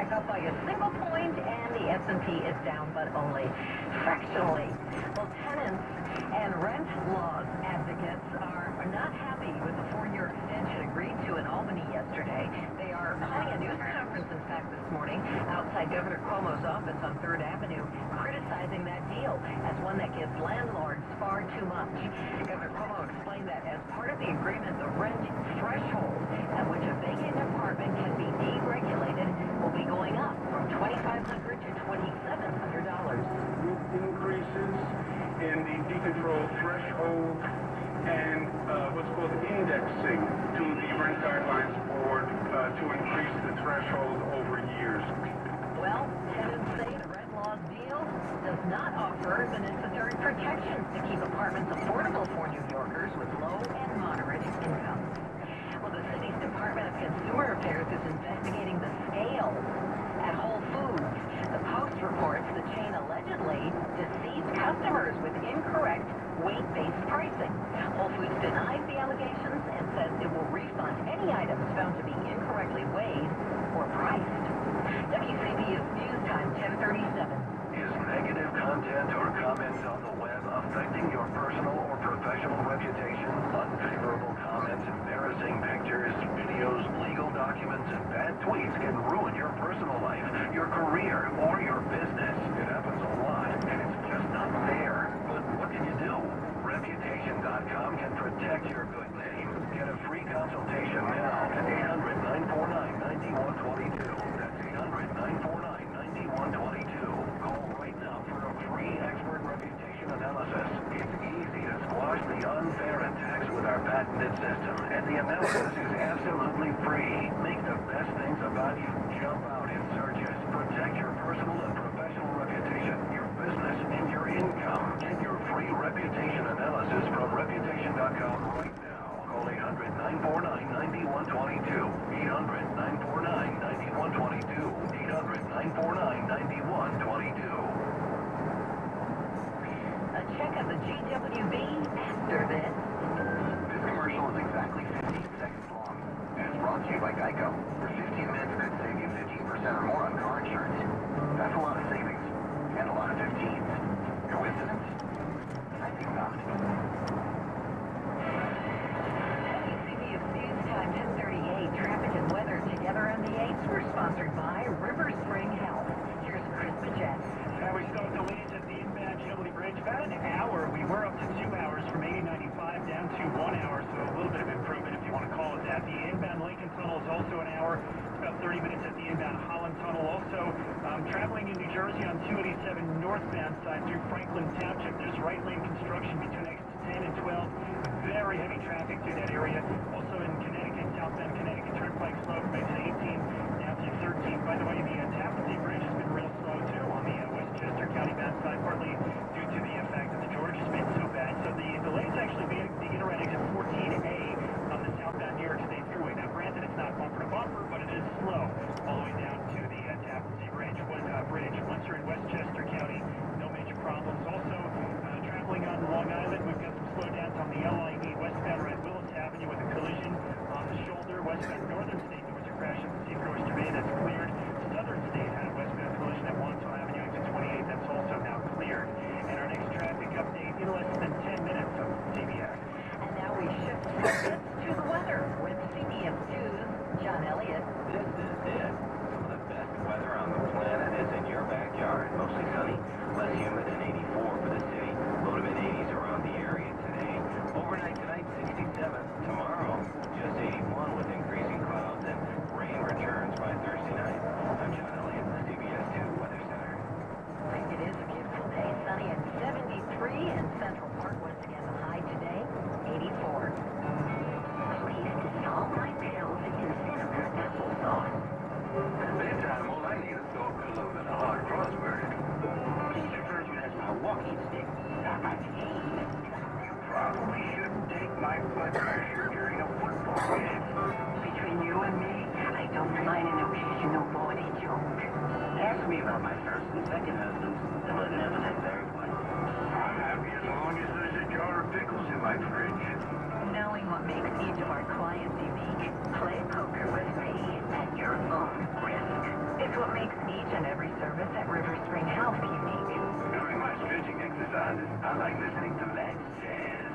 NASDAQ up by a single point, and the S&P is down, but only fractionally. Well, tenants and rent laws advocates are not happy with the 4-year extension agreed to in Albany yesterday. They are holding a news conference, in fact, this morning outside Governor Cuomo's office on 3rd Avenue, criticizing that deal as one that gives landlords far too much. Governor Cuomo explained that as part of the agreement, the rent threshold at which a vacant apartment can be deregulated will be going up from $2,500 to $2,700. With increases in the decontrol threshold and what's called indexing to the rent guidelines board to increase the threshold over years. Well, tenants say the rent laws deal does not offer the necessary protections to keep apartments affordable for New Yorkers with low and moderate incomes. Well, the city's Department of Consumer Affairs is investigating the scale at Whole Foods. The Post reports the chain allegedly deceived customers with incorrect weight-based pricing. Whole Foods denies the allegations and says it will refund any items found to be incorrectly weighed or priced. WCBS News Time, 10:37. Is negative content or comments on the web affecting your personal or professional reputation? Unfavorable comments, embarrassing pictures, videos, legal documents, and bad tweets can ruin your personal life, your career, or your business. It happens a lot, and it's just not fair. But what can you do? Reputation.com can protect your good name. Get a free consultation now at 800-949-9122. That's 800-949-9122. Call right now for a free expert reputation analysis. It's easy to squash the unfair attacks with our patented system, and the analysis is absolutely free. Make the best things about you jump out in searches. Protect your personal and professional reputation, your business, and your income. Get your free reputation analysis from Reputation.com right now. Call 800-949-9122. 800-949-9122. 800-949-9122. A check of the GWB after this. This commercial is exactly 15 seconds long. And it's brought to you by Geico. For 15 minutes could save you 15% or more on car insurance. That's a lot of savings. And a lot of 15s. Coincidence? I think not. WCBS News Time, 10:38. Traffic and weather together on the 8s were sponsored by River Spring Health. Here's Chris Paget. We saw delays at the inbound Chilly Bridge. About an hour. We were up to 2 hours from 8095 down to 1 hour, so a little bit of improvement if you want to call it that. The inbound Lincoln Tunnel is also an hour. It's about 30 minutes at the inbound Holland Tunnel. Also, traveling in New Jersey on 287 northbound side through Franklin Township. There's right lane construction between exits 10 and 12. Very heavy traffic through that area. Also in Connecticut, southbound Connecticut Turnpike slow from exit 18 down to 13. By the way, the Tappan Bridge has been real slow too on the Westchester County bound side, partly due to the fact that the Georgia's been so bad. So the delays actually begin around exit 14A on the southbound New York State Thruway. Now, granted, it's not bumper to bumper, but it is slow all the way down to the Tappan Bridge. Once you're in Westchester County, no major problems. Also, traveling on Long Island, we've got some slowdowns on the LIE westbound at Willis Avenue with a collision on the shoulder. Westbound Northern State, there was a crash at the Seaford Oyster Bay. That's cleared. Southern State had a westbound collision at Wanto Avenue, exit 28. That's also now cleared. And our next traffic update in less than 10 minutes on CBS. And now we shift focus to the weather with CBS News' John Elliott. This is it. Some of the best weather on the planet is in your backyard. Mostly sunny, less humid, and 84 for the city. Low to mid-80s around the area today. Overnight tonight, 67. Tomorrow, just 81 with increasing clouds, and rain returns by Thursday night. I'm John Elliott, the CBS 2 Weather Center. It is a beautiful day, sunny at 73 in Central Park. Once again, the high today, 84. Please dissolve my pills in cinnamon applesauce. At bedtime, all I need is a pillow and a hot crossword. Mr. Virgin has my walking stick. You probably shouldn't take my blood pressure during a football game. Between you and me, I don't mind an occasional body joke. Ask me about my first and second husbands. They would never that very one. I'm happy as long as there's a jar of pickles in my fridge. Knowing what makes each of our clients unique, play poker with me at your own risk. It's what makes each and every service at River Spring Health unique. During my stretching exercises, I like listening to Latin jazz.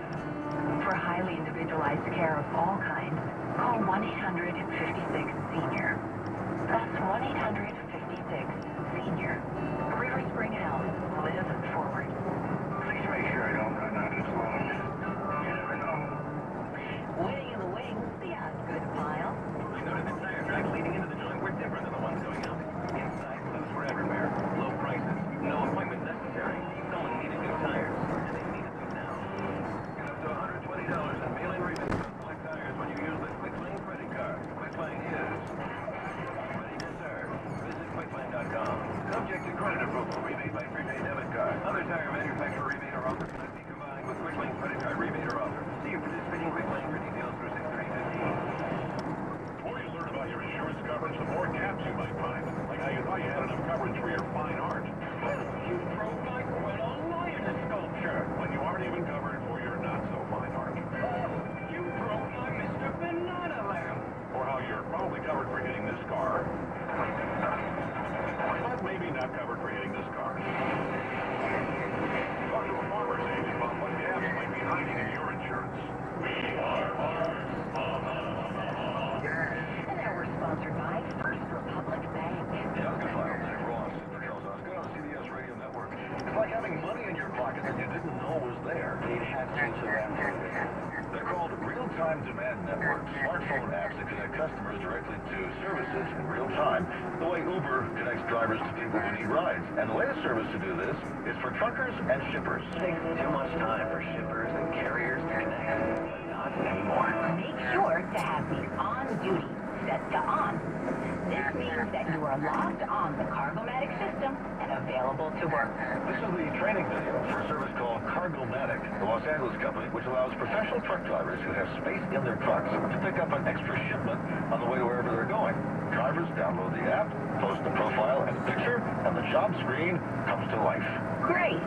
For highly individualized care of all kinds, call 1-800-56-SENIOR. That's 1-800-56-SENIOR. River Spring Health. Live forward. Please make sure I don't run out of slow. You never know. Waiting in the wings, the Osgood file. I noticed the tire tracks leading into the joint were different than the ones going out. Inside clues were everywhere. Low prices, no appointment necessary. Someone needed new tires, and they needed them now. Get up to $120 in mail-in rebates on select tires when you use the Quick Lane credit card. Quick Lane is ready to serve. Visit quicklane.com. Subject to credit approval. Rebate by prepaid debit card. Other tire manufacturer rebate or offer must be combined with Quick Lane credit card rebate or offer. See your participating Quick Lane for details through 6/3/15. The more you learn about your insurance coverage, the more gaps you might find. Like how you thought you had enough coverage for your fine art. You broke my Quello lion sculpture. When you aren't even covered for your not-so-fine art. You broke my Mr. Banana Lamp. Or how you're probably covered for hitting this car. But maybe not covered for hitting this car. Talk to a farmer's agent about what gaps might be hiding in your insurance. We are And now we're sponsored by First Republic Bank. The Osgood File, Dave Ross, for Charles Osgood on the CBS Radio Network. It's like having money in your pocket that you didn't know was there. It has to They're called real-time demand networks, smartphone apps that connect customers directly to services in real time, the way Uber connects drivers to people who need rides. And the latest service to do this is for truckers and shippers. It takes too much time for shippers and carriers to connect, but not anymore. Make sure to have the on duty set to on. This means that you are logged on the Cargomatic system and available to work. This is the training video for a service called Cargomatic, the Los Angeles company, which allows professional truck drivers who have space in their trucks to pick up an extra shipment on the way to wherever they're going. Drivers download the app, post the profile and the picture, and the job screen comes to life. Great.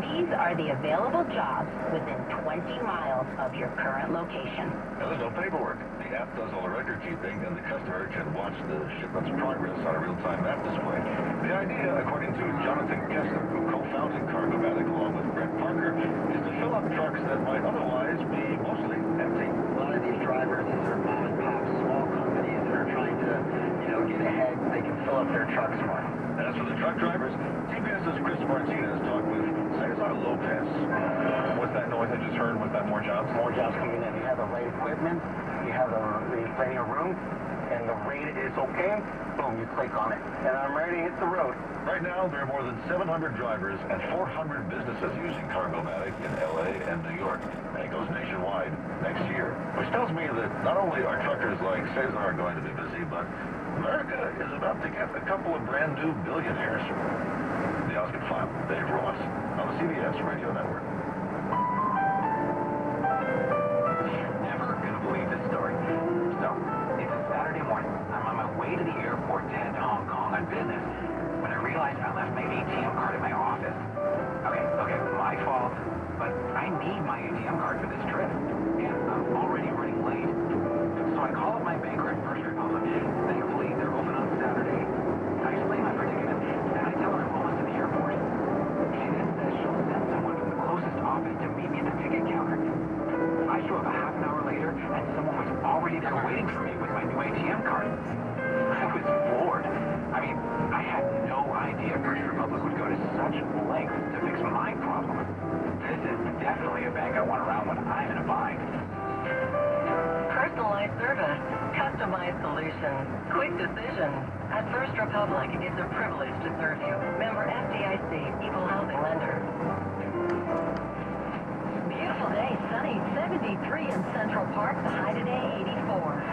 These are the available jobs within 20 miles of your current location. Now, there's no paperwork. The app does all the record keeping, and the customer can watch the shipment's progress on a real-time map display. The idea, according to Jonathan Kessler, who co-founded Cargomatic along with Brett Parker, is to fill up trucks that might otherwise be mostly empty. A lot of these drivers, these are mom and pop small companies that are trying to, get ahead. They can fill up their trucks more. As for the truck drivers, CBS's Chris Martinez talked with Cesar Lopez. What's that noise I just heard? Was that more jobs? More jobs coming in. You have the right equipment, you have the plenty of room, and the rate is okay. Boom, you click on it. And I'm ready to hit the road. Right now, there are more than 700 drivers and 400 businesses using Cargomatic in LA and New York. And it goes nationwide next year. Which tells me that not only are truckers like Cesar going to be busy, but America is about to get a couple of brand new billionaires. The Osgood File, Dave Ross, on the CBS Radio Network. Never gonna believe this story. So, it's a Saturday morning. I'm on my way to the airport to head to Hong Kong on business when I realized I left my ATM card at my office. Okay, my fault, but I need my ATM card for this trip, and I'm already running late. So I call up my banker at First Republic. Thankfully, they're open on Saturday. I explain my predicament, and I tell her I'm almost to the airport. She then says she'll send someone from the closest office to meet me at the ticket counter. I show up a half an hour later, and someone was already there waiting for me with my new ATM card. I was floored. I mean, I had no idea First Republic would go to such lengths to fix my problem. This is definitely a bank I want around when I'm in a bind. Personalized service, customized solutions, quick decisions. At First Republic, it's a privilege to serve you. Member FDIC, Equal Housing Lender. Beautiful day, sunny, 73 in Central Park, the high today, 84.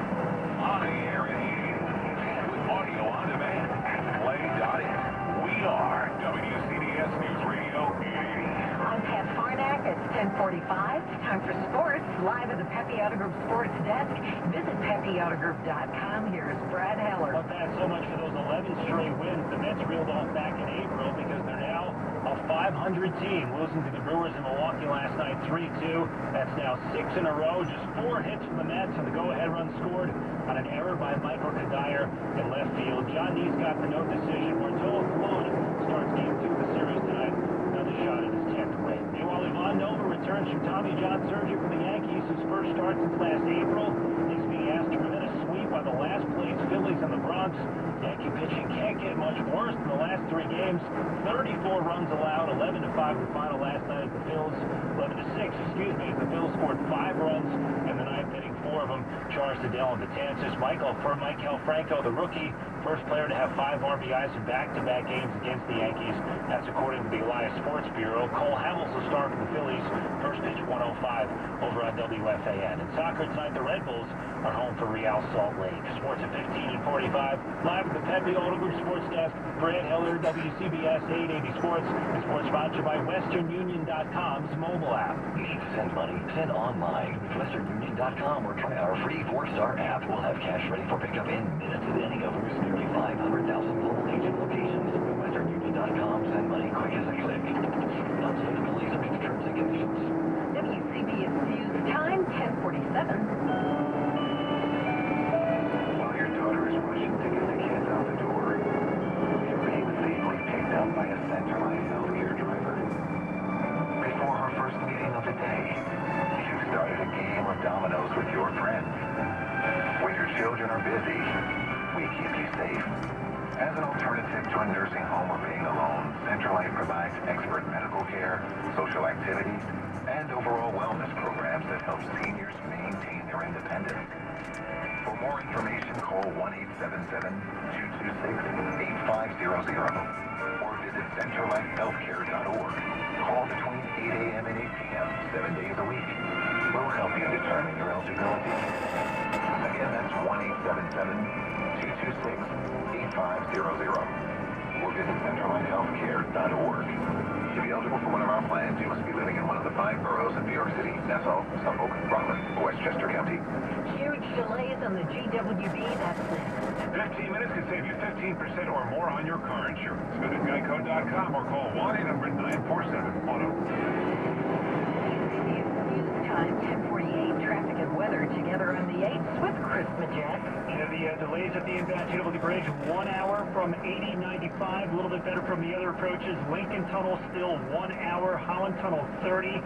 On the air and with audio on demand at play.it. We are WCDS News Radio 880. I'm Pat Farnack. It's 10:45. Time for sports. Live at the Pepe Auto Group Sports Desk. Visit PepeAutoGroup.com. Here's Brad Heller. Well, Pat, so much for those 11 straight wins. The Mets reeled off back in April because they're now a 500 team. Losing to the Brewers in Milwaukee last night, 3-2. That's now 6 in a row. Just 4 hits from the Mets, and the go-ahead run scored on an error by Michael Kadire in left field. John Neescott's a no decision. Martolo Colon starts game 2 of the series tonight. Another shot at his 10th win. Meanwhile, Ivan Nova returns from Tommy John surgery for the Yankees. His first start since last April. He's being asked to prevent a sweep by the last-place Phillies in the Bronx. Yankee pitching can't get much worse than the last 3 games. 34 runs allowed, 11-5 the final last night. The Phils, 11-6, excuse me. The Phils scored 5 runs in the 9th inning, 4 of them charged to Dell and Betances. Michael Franco, the rookie, first player to have 5 RBIs in back-to-back games against the Yankees. That's according to the Elias Sports Bureau. Cole Hamels will start for the Phillies. First pitch 105 over on WFAN. In soccer tonight, the Red Bulls are home for Real Salt Lake. Sports at 15 and 45. Live at the Pepe Auto Group Sports Desk. Brad Heller, WCBS 880 Sports. And sports sponsored by WesternUnion.com's mobile app. Need to send money? Send online with WesternUnion.com or try our free 4-star app. We'll have cash ready for pickup in minutes at any of our nearly 500,000 local agent locations. WesternUnion.com. Send money quick as a click. Not safe to leave subject to terms and conditions. WCBS News time, 10:47. While your daughter is rushing to get the kids out the door, you're being safely picked up by a centralized healthcare driver. Before her first meeting of the day, you started a game of dominoes with your friends. When your children are busy, we keep you safe. As an alternative to a nursing home or being alone, Centralite provides expert medical care, social activities, and overall wellness programs that help seniors maintain their independence. For more information, call 1-877-226-8500 or visit centralitehealthcare.org. Call between 8 a.m. and 8 p.m. 7 days a week. We'll help you determine your eligibility. Again, that's 1-877-226-8500 or visit centralitehealthcare.org. To be eligible for one of our plans, you must be living in one of the 5 boroughs of New York City: Nassau, Suffolk, Rockland, or Westchester County. Huge delays on the GWB, that's next. 15 minutes can save you 15% or more on your car insurance. Visit geico.com or call 1-800-947-AUTO. News time, 10:48. Traffic and weather together on the 8th with Chris Majet. The delays at the inbound GW Bridge, 1 hour from 80-95, a little bit better from the other approaches. Lincoln Tunnel still 1 hour, Holland Tunnel 30.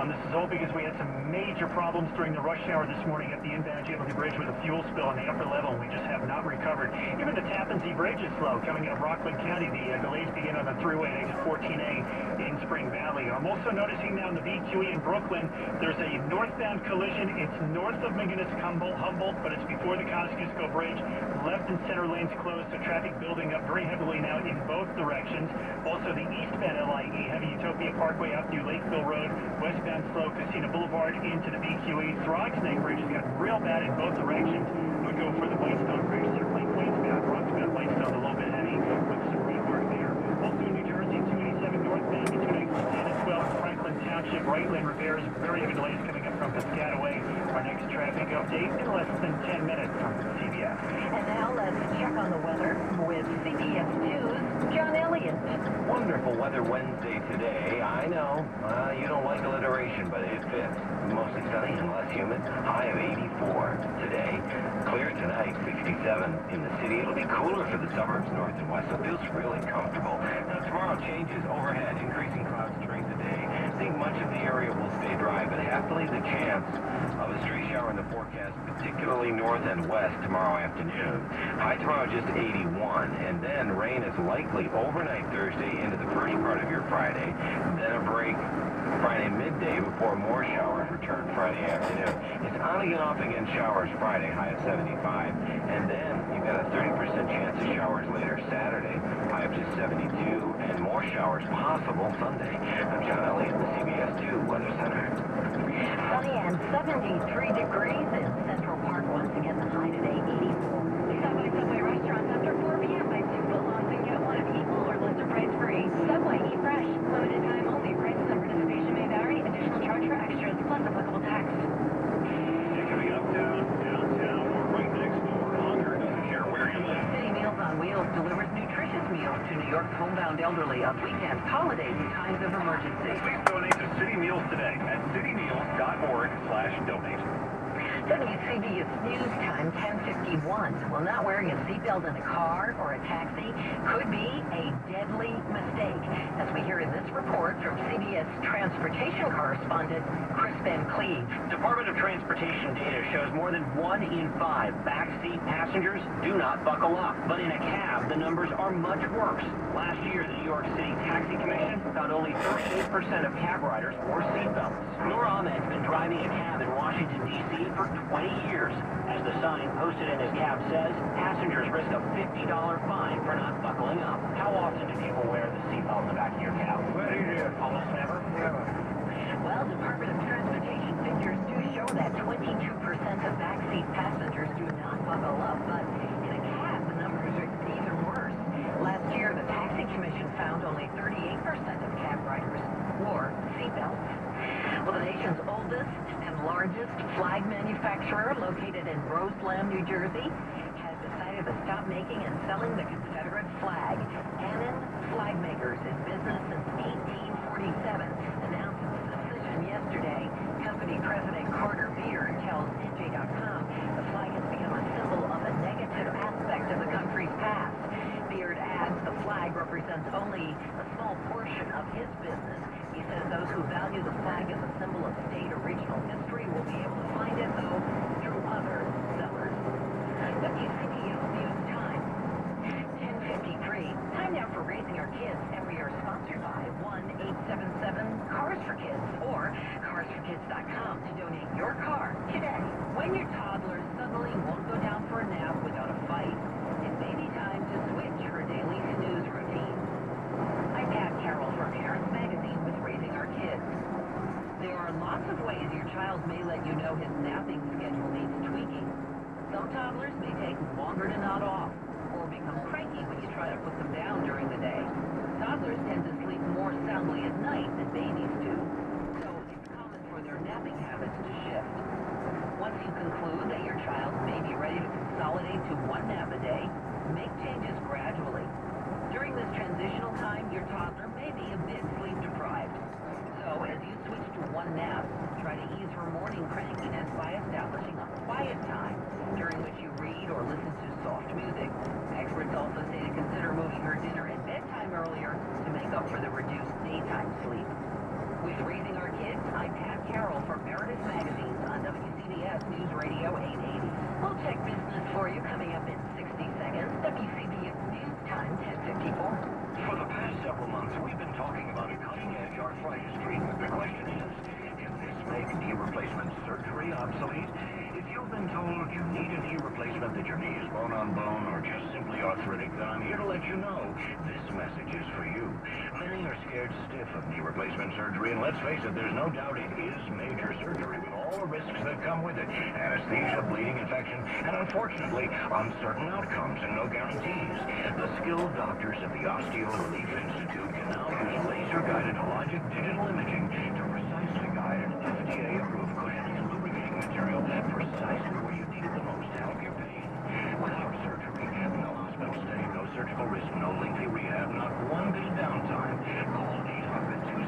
This is all because we had some major problems during the rush hour this morning at the inbound GW Bridge with a fuel spill on the upper level, and we just have not recovered. Even the Tappan Zee Bridge is slow coming out of Rockland County. The delays begin on the thruway at exit 14A in Spring Valley. I'm also noticing now in the BQE in Brooklyn, there's a northbound collision. It's north of McGinnis-Humboldt, but it's before the Kosciuszko Bridge. Left and center lanes closed, so traffic building up very heavily now in both directions. Also, the eastbound LIE, heavy Utopia Parkway out through Lakeville Road, westbound slow Casino Boulevard into the BQE. Throgsnake Bridge has gotten real bad in both directions. Would go for the Whitestone Bridge, certainly Queensbound, Roxbound, Whitestone, a little bit heavy with some red work there. Also in New Jersey, 287 northbound between exits 10 and 12, Franklin Township, right lane repairs, very heavy delays coming up from Piscataway. Our next traffic update in less than 10 minutes from CBS. And now let's check on the weather with CBS 2's John Elliott. Wonderful weather Wednesday today. I know, you don't like alliteration, but it fits. Mostly sunny and less humid. High of 84 today. Clear tonight, 67 in the city. It'll be cooler for the suburbs north and west. It feels really comfortable. Now tomorrow changes overhead, increasing clouds during the day. I think much of the area will stay dry, but have to leave the chance of a stray shower in the forecast, particularly north and west tomorrow afternoon. High tomorrow just 81, and then rain is likely overnight Thursday into the first part of your Friday, then a break Friday midday before more showers return Friday afternoon. It's on again, off again showers Friday, high of 75, and then you've got a 30% chance of showers later Saturday, high of just 72, and more showers possible Sunday. I'm John Elliott, the CBS 2 Weather Center. Sunny and 73 degrees in Central Park. Once again, the high today, 84. Subway restaurants after 4 p.m. Buy 2 footlongs and get 1 equal or lesser price free. Subway, eat fresh. Limited time only. Prices and participation may vary. Additional charge for extras plus applicable tax. Coming up downtown or right next door, hunger doesn't care where you live. City Meals on Wheels delivers nutritious meals to New York's homebound elderly on weekends, holidays, and times of emergency. Please donate to City Meals today at citymeals.org/donate. WCBS News Time 10:51. Well, not wearing a seatbelt in a car or a taxi could be a deadly mistake, as we hear in this report from CBS transportation correspondent Chris Van Cleve. Department of Transportation data shows more than 1 in 5 backseat passengers do not buckle up. But in a cab, the numbers are much worse. Last year, the New York City Taxi Commission found only 38% of cab riders wore seatbelts. Noor Ahmed's been driving a cab in Washington, D.C. for 20 years. As the sign posted in his cab says, passengers risk a $50 fine for not buckling up. How often do people wear the seatbelt in the back of your cab? Very rare. Almost never? Never. Well, Department of Transportation figures do show that 22% of backseat passengers do not buckle up, but in a cab, the numbers are even worse. Last year, the Taxi Commission found only 38% of cab riders wore seatbelts. Well, the nation's oldest and largest flag manufacturer, located in Roseland, New Jersey, has decided to stop making and selling the Confederate flag. Annan Flag Makers, in business since 1847, announced its decision yesterday. Company President Carter Beard tells NJ.com the flag has become a symbol of a negative aspect of the country's past. Beard adds the flag represents only a small portion of his business. He says those who value the flag as a symbol of state original history will be able to find it, though, through other sellers. WCBS News Time, 10:53. Time now for Raising Our Kids, and we are sponsored by 1-877-CARS-FOR-KIDS or carsforkids.com to donate your car today. When your toddler suddenly won't go down for a nap without a fight, it may be time to switch her daily snooze routine. I'm Pat Carroll from Parents Magazine with Raising Our Kids. There are lots of ways your child may let you know his napping schedule needs tweaking. Some toddlers may take longer to nod off or become cranky when you try to put them down during the day. Toddlers tend to sleep more soundly at night than babies do, so it's common for their napping habits to shift. Once you conclude that your child may be ready to consolidate to one nap a day, make changes gradually. During this transitional time, your toddler may be a bit sleep deprived. So as you switch to one nap, try to ease her morning crankiness by establishing a quiet time during which you read or listen to soft music. Experts also say to consider moving her dinner and bedtime earlier to make up for the reduced daytime sleep. With Raising Our Kids, I'm Pat Carroll for Meredith Magazines on WCBS News Radio 880. We'll check business for you coming up in 60 seconds. WCBS News Time 10:54. For the past several months, we've been talking about a cutting-edge arthritis treatment. The question is, can this make knee replacement surgery obsolete? If you've been told you need a knee replacement, that your knee is bone on bone, or just simply arthritic, then I'm here to let you know this message is for you. Many are scared stiff of knee replacement surgery, and let's face it, there's no doubt it is major surgery with all the risks that come with it. Anesthesia, bleeding, infection, and unfortunately, uncertain outcomes and no guarantees. The skilled doctors at the Osteo Relief Institute can now use laser-guided Hologic digital imaging to precisely guide an FDA-approved cushioning and lubricating material precisely where you need it the most to help your pain. Without surgery, no hospital stay, no surgical risk, no lengthy rehab, not one bit of downtime. Call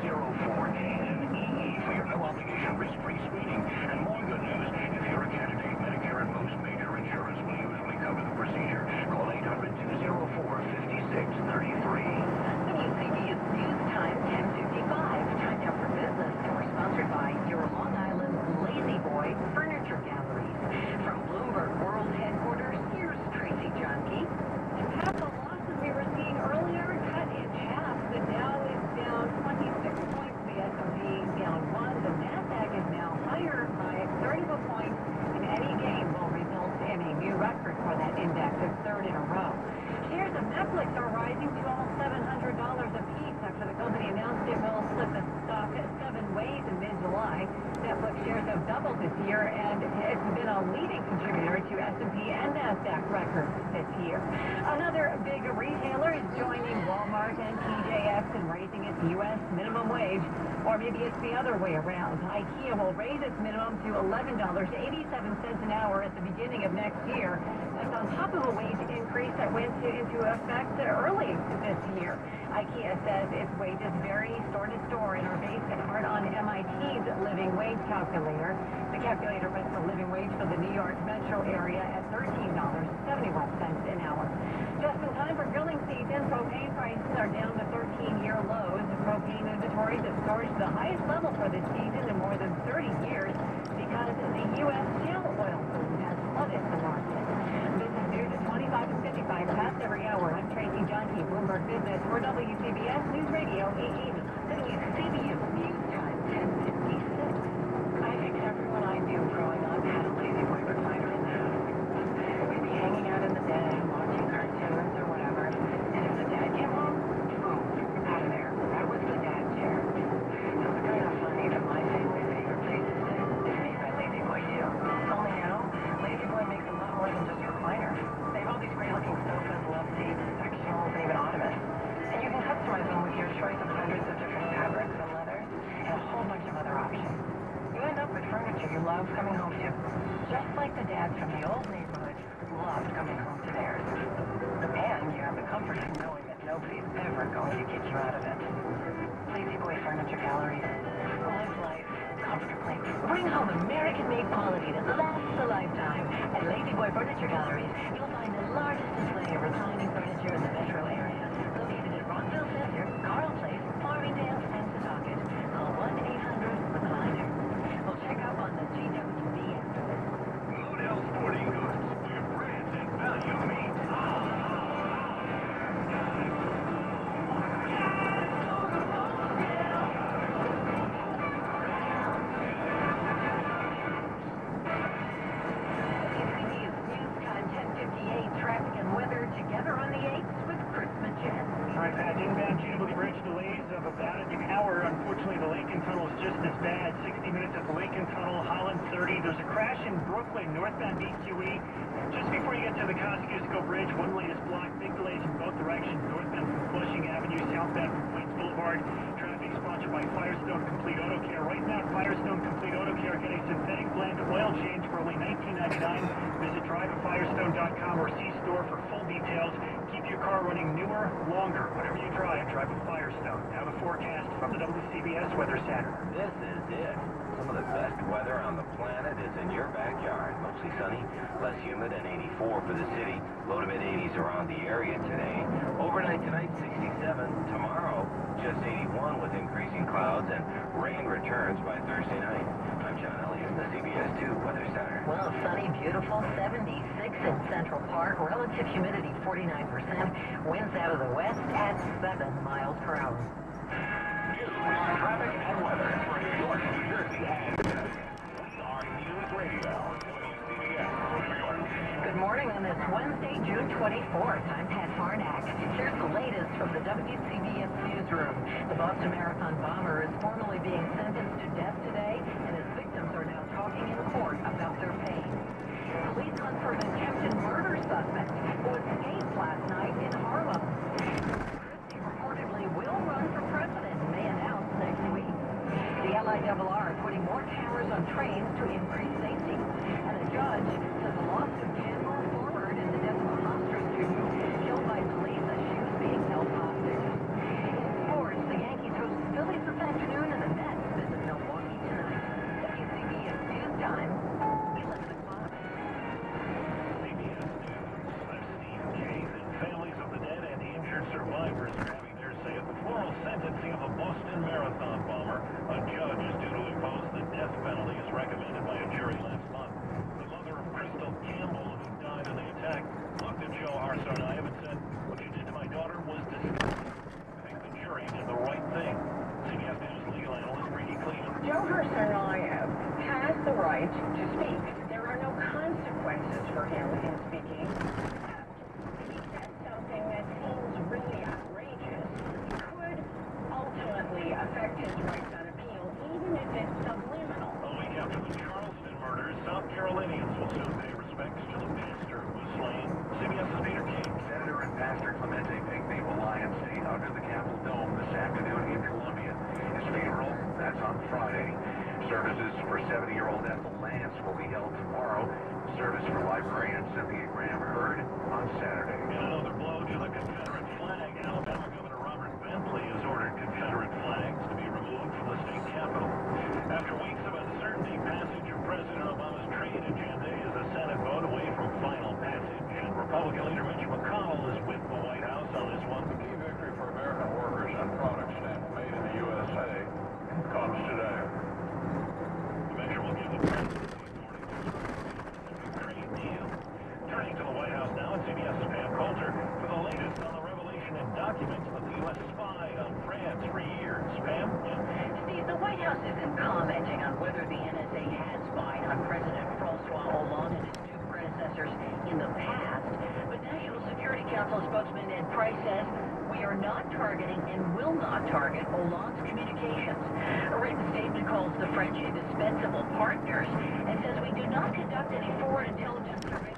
800-204-KNEE for your no-obligation risk-free screening. And more good news, if you're a candidate, Medicare and most major insurance will usually cover the procedure. Call 800-204-5633. WCBS News Time 10:55. Time now for business, and we're sponsored by your Long Island Lazy Boy Furniture Galleries. From Bloomberg World Headquarters, here's Tracy Johnke. And half the losses we were seeing earlier cut in half. The Dow is down 26 points. The S&P down 1. The Nasdaq is now higher by 31 points. And any gain will result in a new record for that index, the third in a row. Shares of Netflix are rising to almost $700 apiece after the company announced it will split the stock 7 ways in mid-July. Netflix shares have doubled this year, and it's been a leading contributor to S&P and Nasdaq records this year. Another big retailer is joining Walmart and TJX steps in raising its U.S. minimum wage. Or maybe it's the other way around. IKEA will raise its minimum to $11.87 an hour at the beginning of next year. That's on top of a wage increase that went into effect early this year. IKEA says its wages vary store to store and are based in part on MIT's living wage calculator. The calculator puts the living wage for the New York metro area at $13.71 an hour. Just in time for grilling season, propane prices are down to 13-year lows. Propane inventories have surged to the highest level for this season in more than 30 years because the U.S. shale oil boom has flooded the market. This is news at 25 and 55 past every hour. I'm Tracy Johnson, Bloomberg Business for WCBS News Radio 880. WCBS News Time, 10:56. I think everyone I knew growing up had a lazy boy recliner in the house. We'd be hanging out in the den, watching cartoons or whatever, and if the dad came home, boom, out of there. That was the dad chair. It was kind of funny that my family's favorite place to sit is made by Lazy Boy too. Only now, Lazy Boy makes a lot more than just recliners. They have all these great-looking sofas, love seats, sectionals, and even ottomans. And you can customize them with your choice of hundreds of different fabrics and leathers, and a whole bunch of other options. You end up with furniture you love coming home to, just like the dads from the old neighborhood loved coming home to theirs. And you have the comfort of knowing that nobody's ever going to kick you out of it. Lazy Boy Furniture Gallery. Live life comfortably. Bring home American-made quality that lasts a lifetime. At Lazy Boy Furniture Galleries, you'll find the largest display of reclining furniture in the metro area. Located at Rockville Center, Carl Place, Farmingdale, and Setauket. Call 1-800-RECLINER. We'll check up on the GWB after this. Model Sporting Goods, where brands and value meet. WCBS News Time, 10:58. Traffic and weather together on the 8s with Chris Machin. All right, Pat, inbound GW Bridge delays of about an hour. Unfortunately, the Lincoln Tunnel is just as bad. 60 minutes at the Lincoln Tunnel, Holland 30. There's a crash in Brooklyn, northbound BQE. Just before you get to the Kosciuszko Bridge, one lane is blocked. Big delays in both directions, northbound from Flushing Avenue, southbound from Queens Boulevard. Traffic sponsored by Firestone Complete Auto Care. Right now, Firestone Complete Auto Care, get a synthetic blend oil change for only $19.99. Visit driveafirestone.com or C-Store for full details. Keep your car running newer, longer. Whatever you drive a Firestone. Now the forecast from the WCBS Weather Center. This is it. Some of the best weather on the planet is in your backyard. Mostly sunny, less humid, and 84 for the city. Low to mid-80s around the area today. Overnight tonight, 67. Tomorrow, just 81 with increasing clouds, and rain returns by Thursday night. I'm John Elliott, the CBS 2 Weather Center. Well, sunny, beautiful, 76 in Central Park. Relative humidity, 49%. Winds out of the west at 7 miles per hour. News, traffic, and weather for New York, New Jersey, and Connecticut. We are News Radio, WCBS, New York. Good morning on this Wednesday, June 24th. I'm Pat Farnack. Here's the latest from the WCBS newsroom. The Boston Marathon bomber is formally being sentenced to death today, and his victims are now talking in court about their pain. Police hunt for an attempted murder suspect who escaped last night in Harlem. Christie reportedly will run for president and may announce next week. The LIRR putting more cameras on trains to increase safety. And a judge says a lawsuit can move forward in the death of a Hofstra student killed by police as she was being held hostage. In sports, the Yankees host the Phillies this afternoon and the Mets visit Milwaukee tonight. WCBS News Time, 11 o'clock. CBS News. Esteemed K's and families of the dead and injured survivors are having their say at the formal sentencing of a Boston Marathon bomber. A judge is due to impose the death penalty as recommended by a jury last month. The mother of Crystal Campbell, who died in the attack, looked at Joe Arsonayev and said, "What you did to my daughter was disgusting." I think the jury did the right thing. CBS News legal analyst Brady Cleveland. Joe Arsonayev has the right to speak. There are no consequences for him in speaking. He said something that seems really outrageous, could ultimately affect his rights on appeal, even if it's subliminal. A week after the Charleston murders, That's on Friday. Services for 70-year-old Ethel Lance will be held tomorrow. Service for librarian Cynthia Graham Hurd on Saturday. In another blow to the Confederate flag, Alabama Governor Robert Bentley has ordered Confederate flags to be removed from the state capitol. After weeks of uncertainty, passage of President Obama's trade agenda is a Senate vote away from final passage, and Republican leader Mitch McConnell is with the White House on this one. The key victory for American workers and products stamped made in the USA comes today. The measure will give the president the authority to a trade deal. Turning to the White House now, and CBS's Pam Coulter for the latest on the revelation and documents that the U.S. spied on France for years. Pam? Steve, the White House isn't commenting on whether the NSA has spied on President Francois Hollande and his two predecessors in the past, but National Security Council spokesman Ned Price says we are not targeting and will not target Hollande's communications. A written statement calls the French indispensable partners and says we do not conduct any foreign intelligence surveillance